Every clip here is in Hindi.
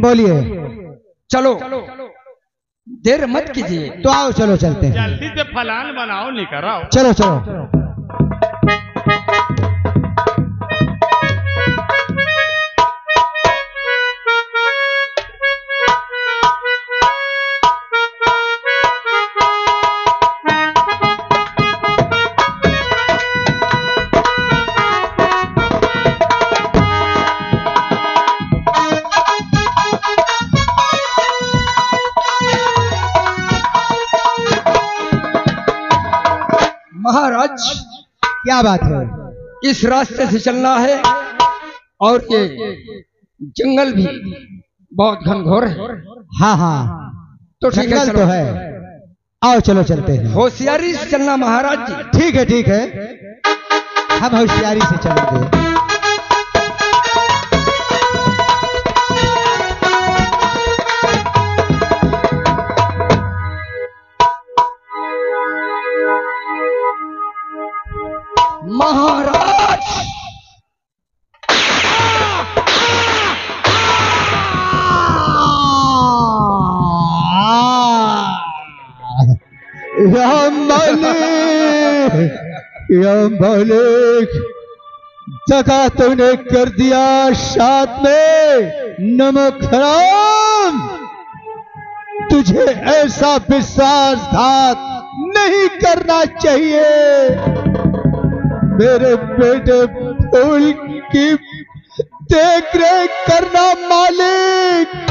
बोलिए। चलो देर मत कीजिए। तो आओ चलो चलते हैं। जल्दी से फलान बनाओ लेकर आओ। चलो चलो। महाराज क्या बात है? इस रास्ते से चलना है और ये जंगल भी बहुत घनघोर है। हाँ हाँ तो ठीक है, जंगल तो है। आओ चलो चलते हैं। होशियारी से चलना महाराज जी। ठीक है ठीक है, हम होशियारी से चलेंगे। महाराज या मालिक, जगह तूने कर दिया साथ में नमक हराम। तुझे ऐसा विश्वासघात नहीं करना चाहिए। मेरे बेटे फूल की देख रेख करना मालिक।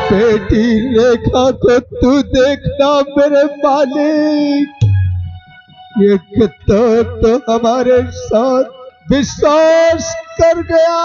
बेटी रेखा को तू देखना मेरे मालिक। ये कुत्ता तो हमारे साथ विश्वास कर गया।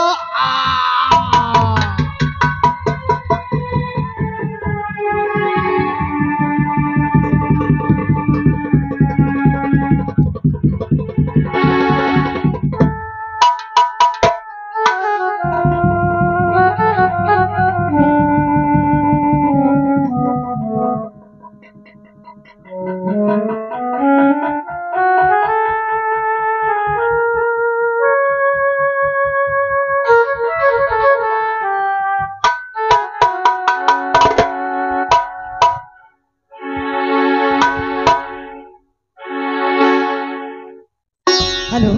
हेलो,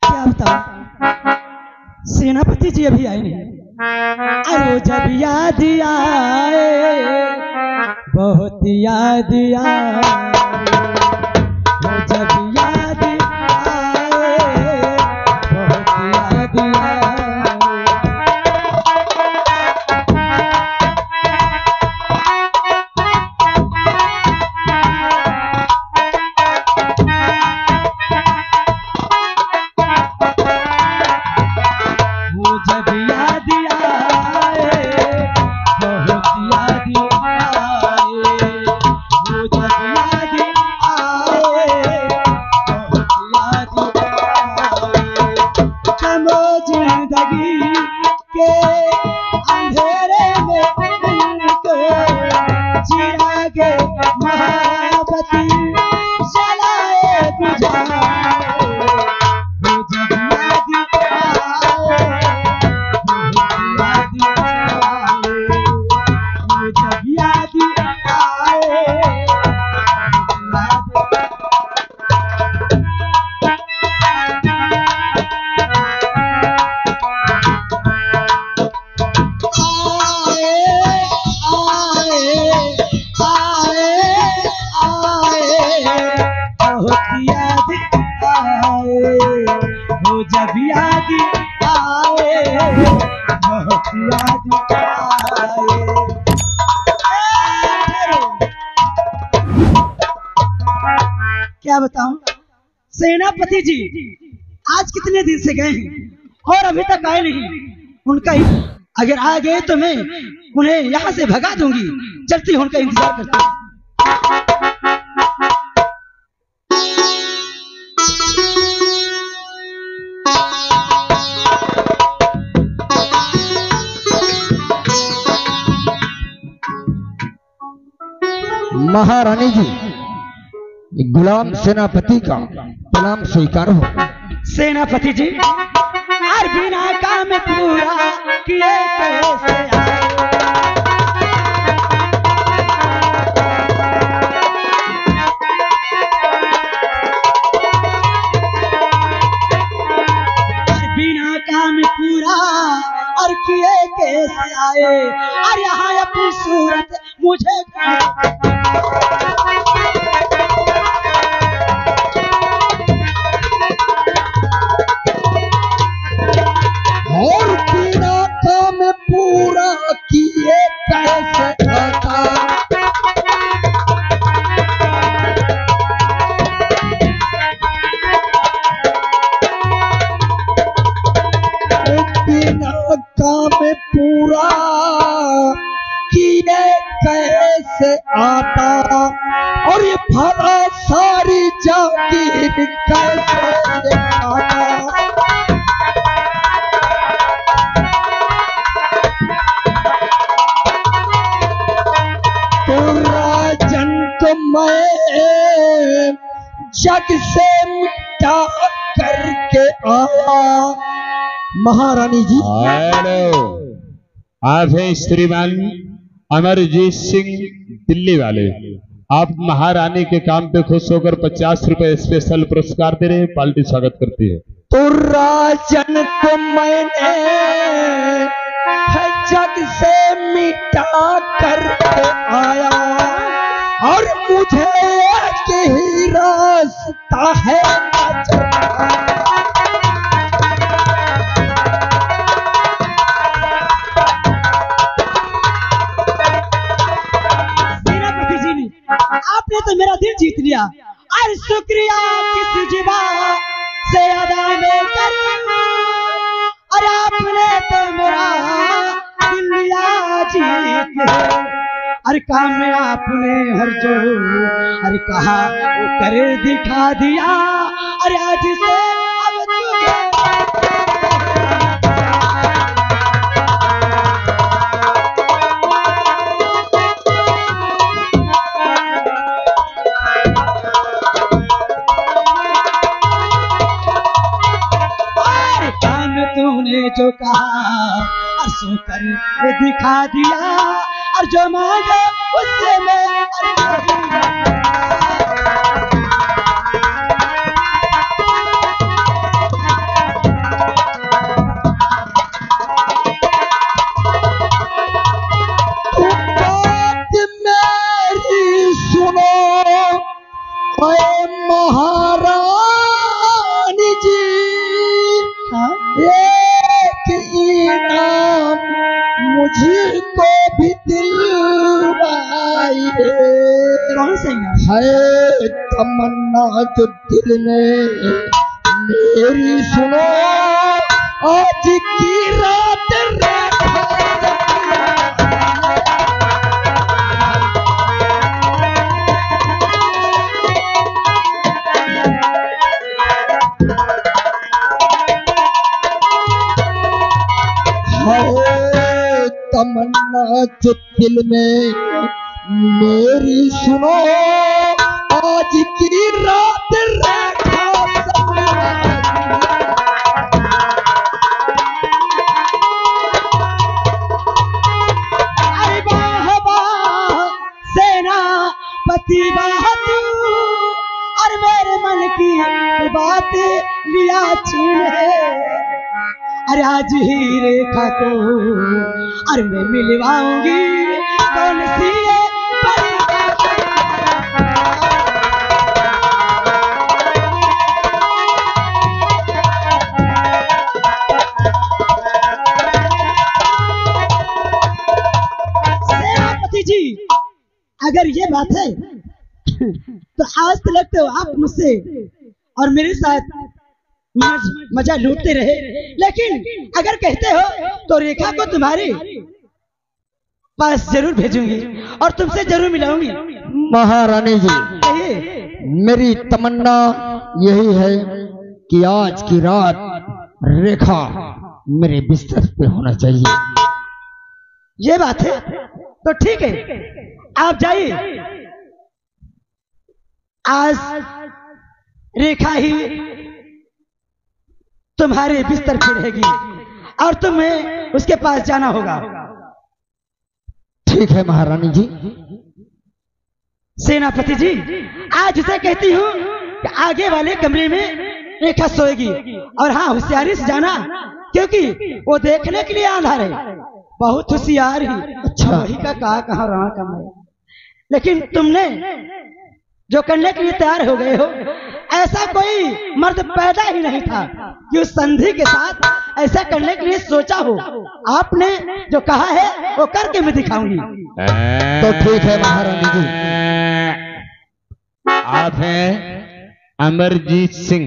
क्या बताओ, सेनापति जी अभी आए नहीं। अरे जब याद आए, बहुत याद आए, जब याद आए, बहुत याद आए। क्या बताऊं, सेनापति जी आज कितने दिन से गए हैं और अभी तक आए नहीं। उनका अगर आ गए तो मैं उन्हें यहाँ से भगा दूंगी। चलती हूँ, उनका इंतजार करती हूँ। महारानी जी, गुलाम सेनापति का प्रणाम स्वीकार हो। सेनापति जी, और बिना काम पूरा किए कैसे आए। बिना काम पूरा और किए कैसे आए, और यहाँ अपनी सूरत मुझे और बिना काम पूरा किए कैसे आता। बिना काम पूरा किए कैसे आता, और ये भला सारी जागीर कैसे आता। मैं जग से मिटा करके आया। महारानी जी। हेलो, आप हैं श्रीमान अमरजीत सिंह दिल्ली वाले। आप महारानी के काम पे खुश होकर 50 रुपए स्पेशल पुरस्कार दे रहे हैं। पार्टी स्वागत करती है। तो राजन को मैंने जग से मिटा करके आया, और मुझे एक ही रास्ता है सेनापति जी ने, आपने तो मेरा दिल जीत लिया, और शुक्रिया किस जुबा से अदा में करूं, और आपने तो मेरा दिल लिया जीत। अरे काम में आपने हर जो अरे कहा वो कर दिखा दिया, अरे आज से अब तुझे अरे काम तूने जो कहा और सो कर दिखा दिया, और जो मांगे उससे मैं बात मेरी सुनो महारानी जी। एक इनाम मुझको भी दिलवाई कौन से है, तमन्ना जो दिल में मेरी सुनो, आज की रात तमन्ना जो दिल में मेरी सुनो, आज की रात रेखा अरे वाह वाह सेनापति वाह तू, और मेरे मन की बात लिया छीन है। अरे आज ही रेखा को और मैं मिलवाऊंगी, कौन सी है बड़ी सेनापति जी, अगर ये बात है तो आज तक तो आप मुझसे और मेरे साथ मजा लूटते रहे, लेकिन अगर कहते हो तो रेखा को तुम्हारे पास जरूर भेजूंगी और तुमसे जरूर मिलाऊंगी। महारानी जी, कहिए। मेरी तमन्ना यही है कि आज की रात रेखा मेरे बिस्तर पे होना चाहिए। ये बात है तो ठीक है, आप जाइए। आज रेखा ही तुम्हारे बिस्तर पे रहेगी और तुम्हें उसके पास जाना होगा। ठीक है महारानी जी। सेनापति जी, आज उसे कहती हूँ कि आगे वाले कमरे में रेखा सोएगी, और हाँ, होशियारी से जाना, क्योंकि वो देखने के लिए आंधा है, बहुत होशियार ही। अच्छा। वही का कहाँ रहा कम है, लेकिन तुमने जो करने के लिए तैयार हो गए हो, ऐसा कोई मर्द पैदा ही नहीं था कि उस संधि के साथ ऐसा करने के लिए सोचा हो। आपने जो कहा है वो करके मैं दिखाऊंगी। तो ठीक है महारानी जी। आप हैं अमरजीत सिंह।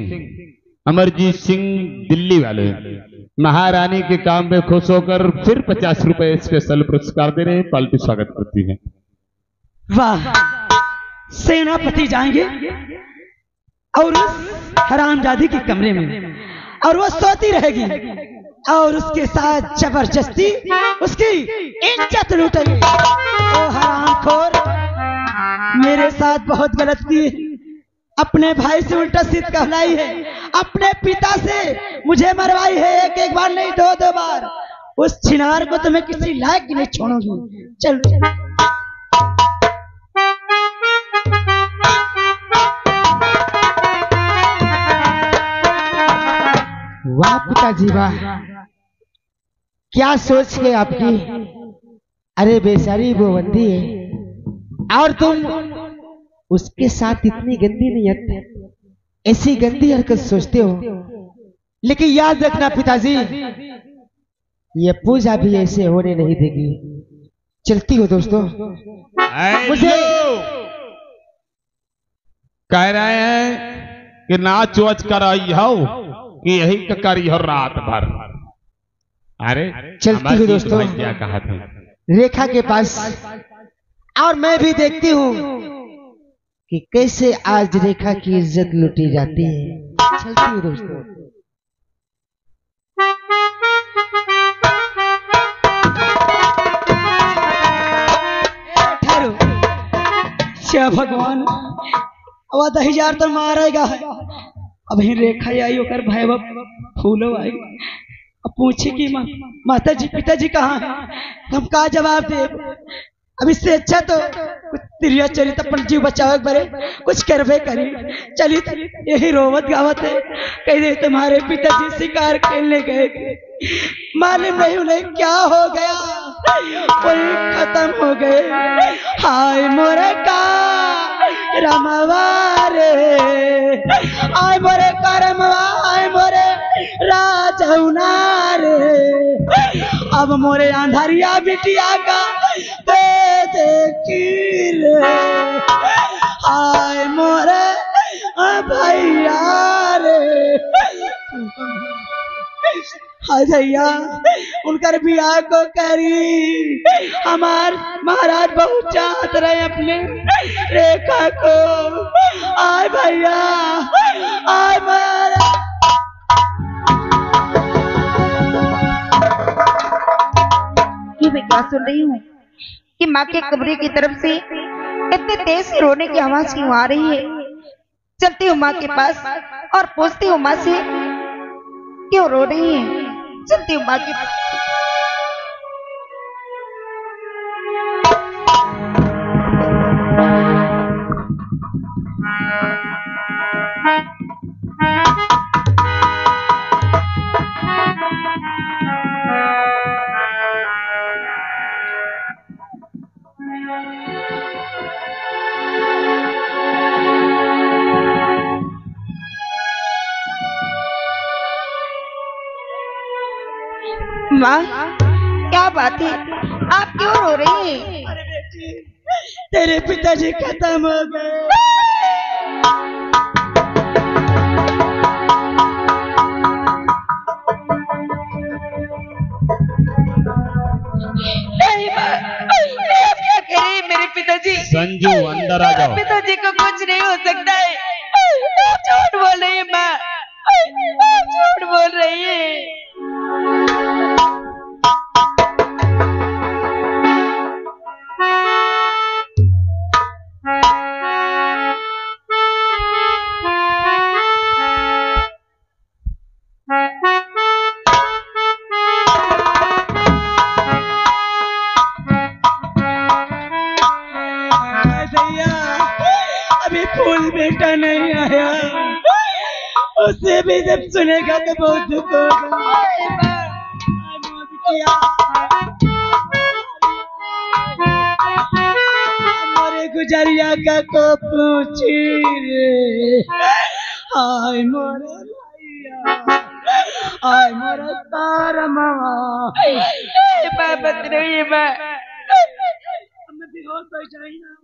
अमरजीत सिंह दिल्ली वाले महारानी के काम में खुश होकर फिर 50 रुपए स्पेशल पुरस्कार दे रहे हैं। पार्टी स्वागत करती है। वाह, सेनापति जाएंगे और उस हरामजादी के कमरे में, और वो सोती रहेगी और उसके साथ जबरदस्ती उसकी इज्जत लूटेगी। ओ हरामखोर, मेरे साथ बहुत गलत की है। अपने भाई से उल्टा सिद्ध कहलाई है, अपने पिता से मुझे मरवाई है, एक बार नहीं, दो बार। उस छिनार को तो मैं किसी लायक नहीं छोड़ूंगी। चल वाह पिताजी वाह, क्या सोच है आपकी। अरे बेचारी वो बंदी है और तुम उसके साथ इतनी गंदी नियत, ऐसी गंदी हरकत सोचते हो। लेकिन याद रखना पिताजी, ये पूजा भी ऐसे होने नहीं देगी। चलती हो दोस्तों। मुझे कह रहे हैं कि नाच वाच कराई हो कि यही करी हो रात भर। अरे चलती हूँ दोस्तों। क्या कहा था रेखा के पास, और मैं भी देखती हूँ कि कैसे आज रेखा की इज्जत लूटी जाती है। चलती हूँ दोस्तों। ठहरो, क्या भगवान, अब 10,000 तो मारेगा है। अब ही रेखा आई होकर भैरव फूलो आई, अब पूछे कि माता जी पिताजी कहाँ है, हम का जवाब दे। अब इससे अच्छा तो कुछ तिरिया चरित अपन जीव बचाओ बरे, कुछ करवे करी। चली यही रोवत गावत है, कह दे तुम्हारे पिताजी शिकार खेलने गए, मालूम नहीं उन्हें क्या हो गया, वही खत्म हो गए। हाय मोरे का रमवारे, आय मोरे का रमवा, आय मोरे राजउनारे। अब मोरे अंधारिया बिटिया का दे देखी रे, आय मोरे भैया रे। हाय भैया, उनकर बियाह को करी, हमार महाराज बहुत चाहत रहे अपने रेखा को। आय भैया, आय महाराज। ये मैं क्या सुन रही हूँ कि माँ के कमरे की तरफ से इतने तेज से रोने की आवाज क्यों आ रही है। चलती हूँ माँ के पास और पूछती हूँ माँ से क्यों रो रही है। चलती हूँ माँ के पास। माँ, क्या बात है, आप क्यों रो रही हैं? अरे बेटी, तेरे पिताजी खत्म हो गए। नहीं माँ, आप क्या कह रही हैं? मेरे पिताजी, संजू अंदर आ जाओ। पिताजी को कुछ नहीं हो सकता है। आप झूठ बोल रही है माँ, आप झूठ बोल रही है। फूल बेटा नहीं आया, उसे भी जब सुनेगा तो बहुत दुख होगा। हमारे गुजरिया का को पूछी रे, आय मोरे भैया, आय मोरे तारा मामा, बाबत रही बा हमें भी और पहचानी ना।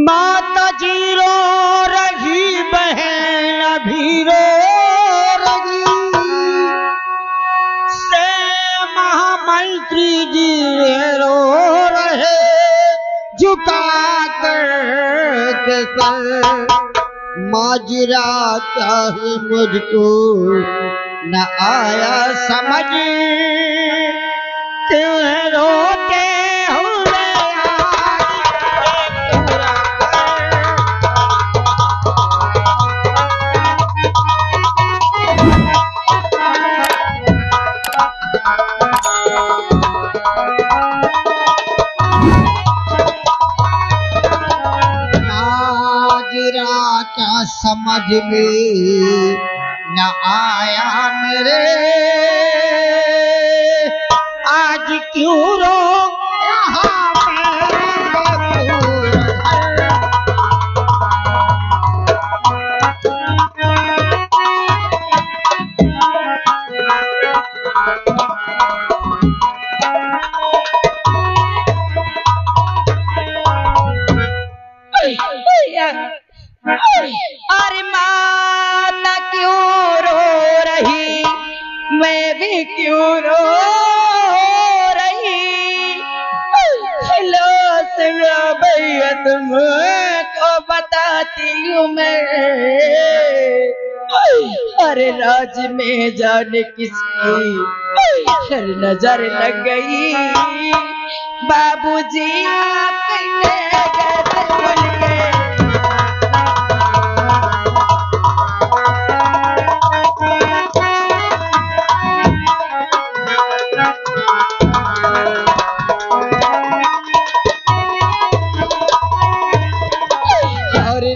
माता जी रो रही, बहन भी रो रही, से महामंत्री जी रो रहे, झुका कर के सर। माजरा क्या है मुझको न आया समझ, क्यों रोते हुए क्या समझ में न आया मेरे, आज क्यों रो रहा अरे माता क्यों रो रही, मैं भी क्यों रो रही। लो सुनो भैया तुमको बताती हूँ मैं, अरे राज में जाने किसकी नजर लग गई, बाबूजी आपके घर भूल गए।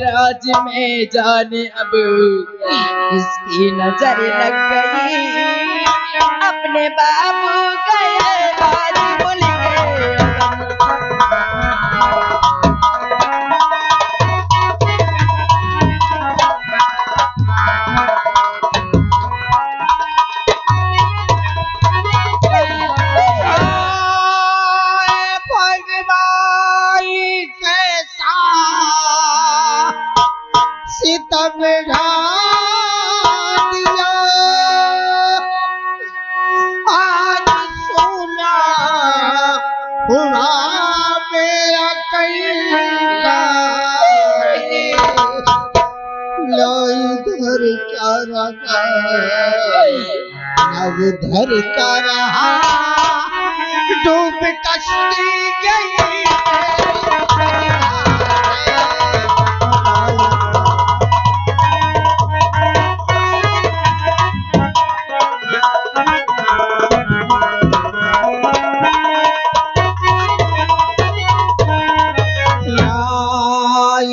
राज में जाने अब इसकी नजर लग गई, अपने बाबू गए राज भूल गए। सितम ढा दिया, आज सोना हुआ मेरा कैसा, लो इधर क्या रहा अब उधर क्या रहा, डूब कश्ती गई।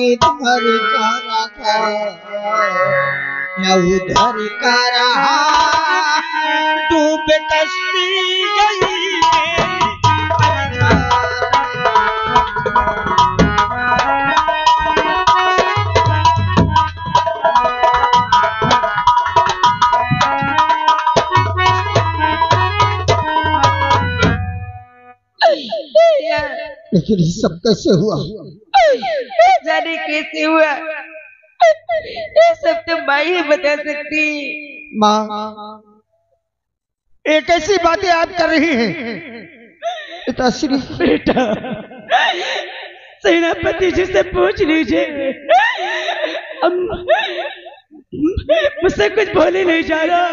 इधर का रहा न उधर का रहा, डूब कश्ती गई। लेकिन ये सब कैसे हुआ? जाने कैसे हुआ, ये सब तो माँ ही बता सकती। माँ, ये कैसी बातें आप कर रही हैं पिताश्री? बेटा सेनापति जी से पूछ लीजिए, मुझसे कुछ बोले नहीं जा रहा।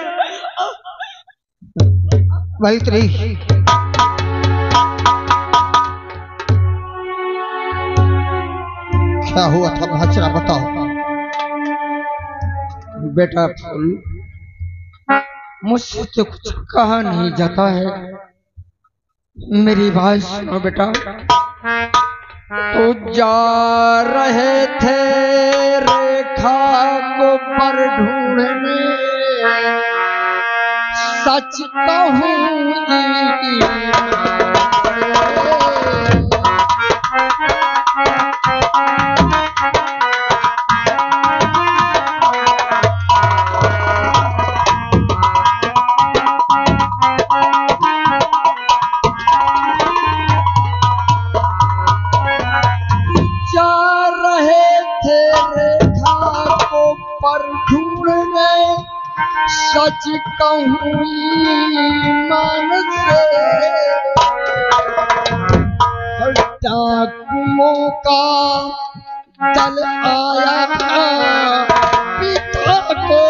मैत्री, क्या हुआ था भाचरा, बताओ। बेटा फूल, मुझसे तो कुछ कहा नहीं जाता है। मेरी बात सुनो बेटा। तो जा रहे थे रेखा को पर ढूंढने, सच कहूं सच कहूं ईमान से, डाकुओं का दल आया था पिता को।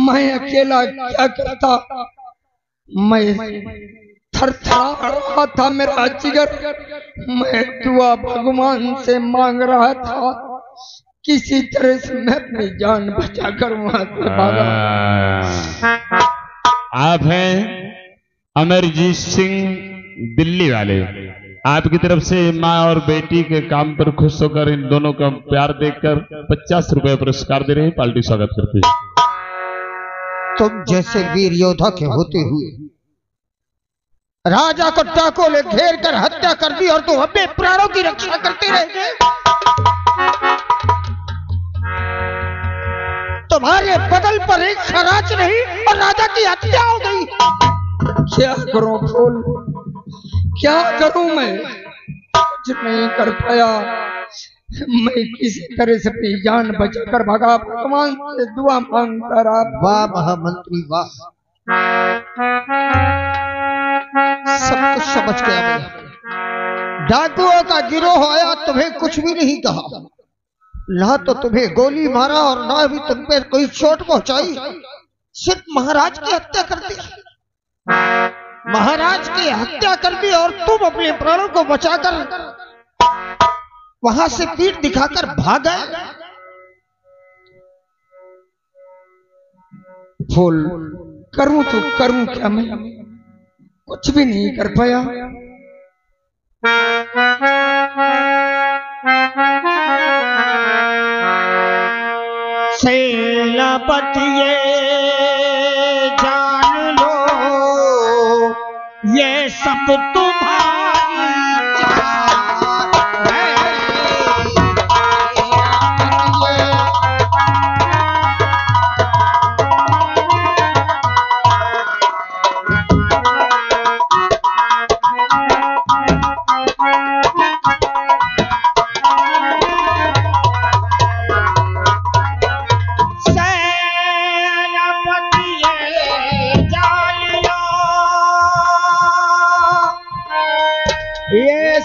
मैं अकेला क्या करता, मैं थरथरा रहा था मेरा जिगर। मैं दुआ भगवान से मांग रहा था, किसी तरह से मैं अपनी जान बचाकर वहां से भागा। आप हैं अमरजीत सिंह दिल्ली वाले। आपकी तरफ से माँ और बेटी के काम पर खुश होकर इन दोनों का प्यार देखकर 50 रुपए पुरस्कार दे रहे हैं। पार्टी स्वागत करती है। तुम जैसे वीर योद्धा के होते हुए राजा को डाकुओं ने घेर कर हत्या कर दी और तुम अपने प्राणों की रक्षा करते रहे। तुम्हारे बदल पर एक खराज नहीं और राजा की हत्या हो गई। क्या करूं फूल, क्या करूं? मैं कुछ नहीं कर पाया। मैं किसी तरह से अपनी जान बचाकर भागा, भगवान से दुआ मांगता रहा। वाह महामंत्री वाह, सब कुछ समझ गया मैं। डाकुओं का गिरोह आया, तुम्हें कुछ भी नहीं कहा, ना तो तुम्हें गोली मारा और ना भी तुम पे कोई चोट पहुंचाई, सिर्फ महाराज की हत्या कर दी। महाराज की हत्या कर दी और तुम अपने प्राणों को बचाकर वहां से पीठ दिखाकर भाग गए। फूल, करूं तो करूं क्या? मैं कुछ भी नहीं कर पाया। सेनापति जान लो, ये सब तुम्हारी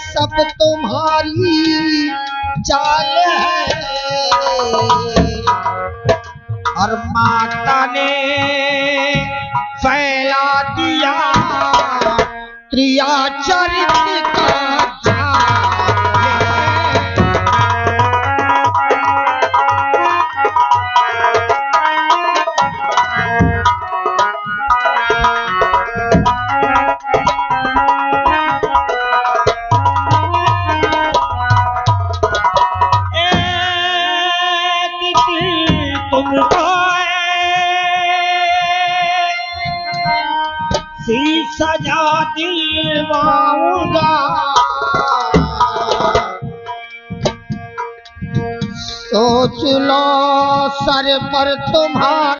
सब तुम्हारी चाल है और माता ने फैला दिया त्रियाचरित का सजा दिलवाऊंगा, सोच लो सर पर तुम्हारा